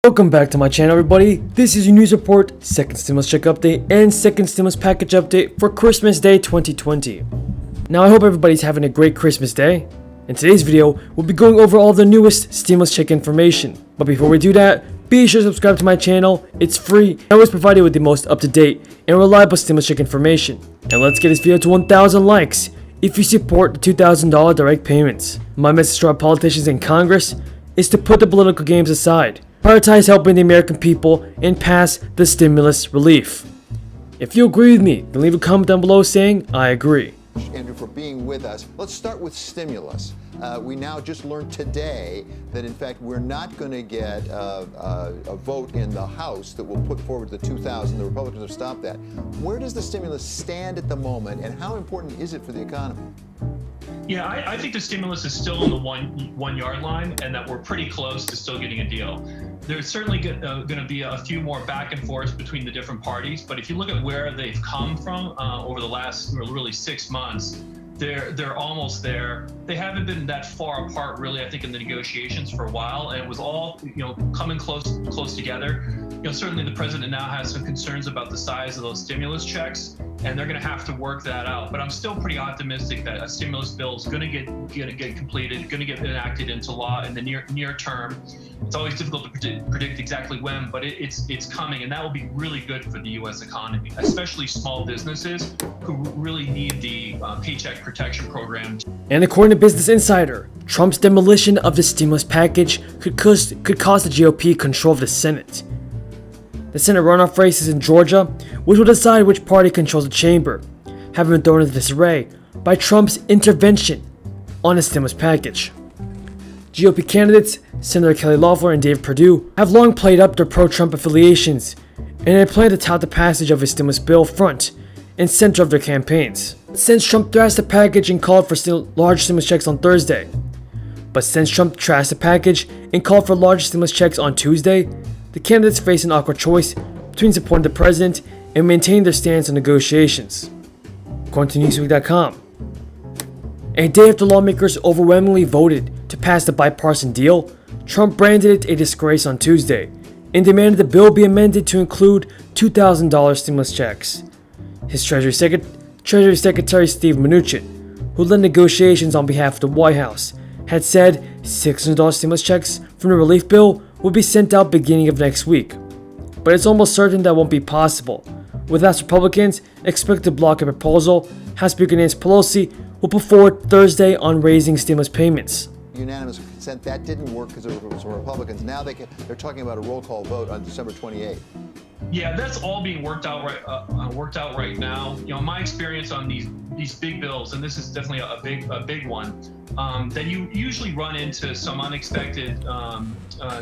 Welcome back to my channel, everybody. This is your news report, second stimulus check update, and second stimulus package update for Christmas Day 2020. Now, I hope everybody's having a great Christmas Day. In today's video, we'll be going over all the newest stimulus check information. But before we do that, be sure to subscribe to my channel. It's free. I always provide you with the most up-to-date and reliable stimulus check information. And let's get this video to 1,000 likes if you support the $2,000 direct payments. My message to our politicians in Congress is to put the political games aside. Prioritize helping the American people and pass the stimulus relief. If you agree with me, then leave a comment down below saying I agree. Andrew, for being with us. Let's start with stimulus. We now just learned today that in fact we're not going to get a vote in the House that will put forward the 2,000. The Republicans have stopped that. Where does the stimulus stand at the moment, and how important is it for the economy? Yeah, I think the stimulus is still in the one yard line, and that we're pretty close to still getting a deal. There's certainly going to be a few more back and forth between the different parties, but if you look at where they've come from over the last really 6 months, they're almost there. They haven't been that far apart, really, I think, in the negotiations for a while, and it was all coming close together. Certainly the president now has some concerns about the size of those stimulus checks, and they're going to have to work that out. But I'm still pretty optimistic that a stimulus bill is going to get completed, going to get enacted into law in the near term. It's always difficult to predict exactly when, but it's coming, and that will be really good for the U.S. economy, especially small businesses who really need the Paycheck Protection Program. And according to Business Insider, Trump's demolition of the stimulus package could cost the GOP control of the Senate. The Senate runoff race is in Georgia, which will decide which party controls the chamber, having been thrown into disarray by Trump's intervention on the stimulus package. GOP candidates Senator Kelly Loeffler and David Perdue have long played up their pro-Trump affiliations, and they plan to tout the passage of his stimulus bill front and center of their campaigns. Since Trump thrashed the package and called for large stimulus checks on Thursday. But since Trump trashed the package and called for large stimulus checks on Tuesday, the candidates face an awkward choice between supporting the president and maintaining their stance on negotiations. According to Newsweek.com, a day after lawmakers overwhelmingly voted to pass the bipartisan deal, Trump branded it a disgrace on Tuesday and demanded the bill be amended to include $2,000 stimulus checks. His Treasury Secretary Steve Mnuchin, who led negotiations on behalf of the White House, had said $600 stimulus checks from the relief bill will be sent out beginning of next week. But it's almost certain that won't be possible, with House Republicans expected to block a proposal House Speaker Nancy Pelosi will put forward Thursday on raising stimulus payments. Unanimous consent, that didn't work because it was Republicans. Now they're talking about a roll call vote on December 28th. Yeah, that's all being worked out right now. My experience on these big bills, and this is definitely a big one, that you usually run into some unexpected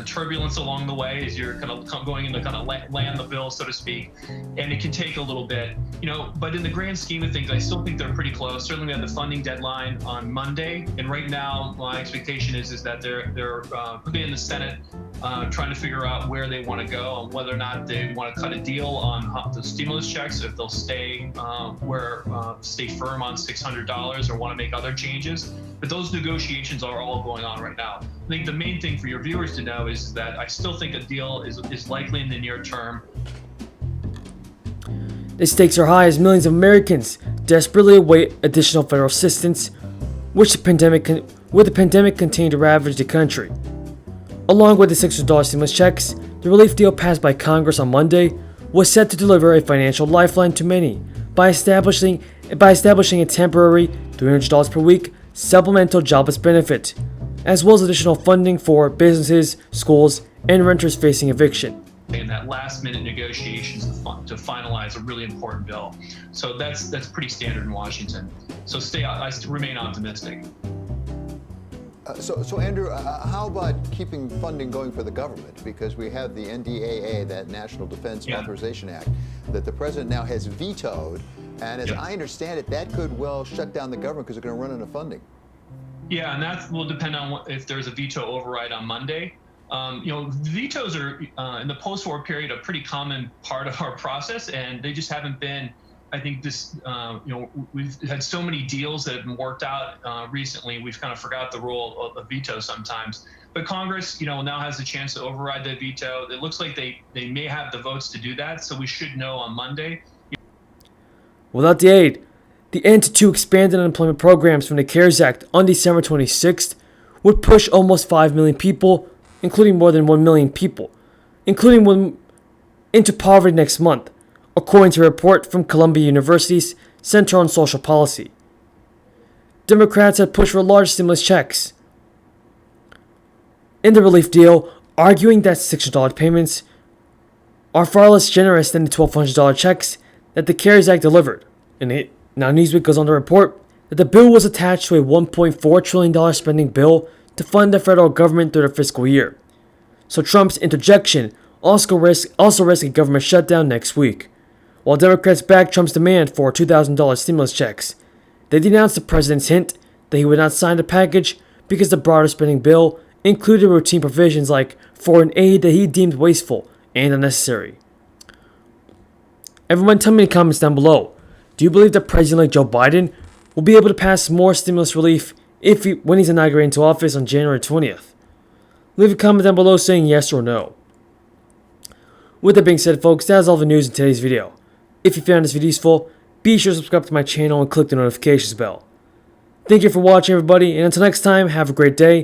turbulence along the way as you're kind of going in to kind of land the bill, so to speak, and it can take a little bit, but in the grand scheme of things, I still think they're pretty close. Certainly we have the funding deadline on Monday, and right now my expectation is that they're putting in the Senate trying to figure out where they want to go and whether or not they want to cut a deal on the stimulus checks, if they'll stay stay firm on $600 or want to make other changes. But those negotiations are all going on right now. I think the main thing for your viewers to know is that I still think a deal is likely in the near term. The stakes are high as millions of Americans desperately await additional federal assistance, with the pandemic continuing to ravage the country. Along with the $600 stimulus checks, the relief deal passed by Congress on Monday was set to deliver a financial lifeline to many by establishing a temporary $300 per week supplemental jobless benefit, as well as additional funding for businesses, schools, and renters facing eviction. In that last-minute negotiations to finalize a really important bill, so that's pretty standard in Washington. So I remain optimistic. So Andrew, how about keeping funding going for the government? Because we have the NDAA, that National Defense Authorization Act, that the president now has vetoed. And as I understand it, that could well shut down the government because they're going to run out of funding. Yeah, and that will depend on if there's a veto override on Monday. Vetoes are, in the post-war period, a pretty common part of our process, and they just haven't been I think this, we've had so many deals that have been worked out recently, we've kind of forgot the role of veto sometimes. but Congress, now has the chance to override that veto. It looks like they may have the votes to do that, so we should know on Monday. Without the aid, the end to two expanded unemployment programs from the CARES Act on December 26th would push almost 5 million people, including more than 1 million people, including one into poverty next month, according to a report from Columbia University's Center on Social Policy. Democrats had pushed for large stimulus checks in the relief deal, arguing that $600 payments are far less generous than the $1,200 checks that the CARES Act delivered. Now Newsweek goes on to report that the bill was attached to a $1.4 trillion spending bill to fund the federal government through the fiscal year. So Trump's interjection also risks a government shutdown next week. While Democrats backed Trump's demand for $2,000 stimulus checks, they denounced the president's hint that he would not sign the package because the broader spending bill included routine provisions like foreign aid that he deemed wasteful and unnecessary. Everyone tell me in the comments down below, do you believe that President-elect Joe Biden will be able to pass more stimulus relief when he's inaugurated into office on January 20th? Leave a comment down below saying yes or no. With that being said, folks, that's all the news in today's video. If you found this video useful, be sure to subscribe to my channel and click the notifications bell. Thank you for watching, everybody, and until next time, have a great day.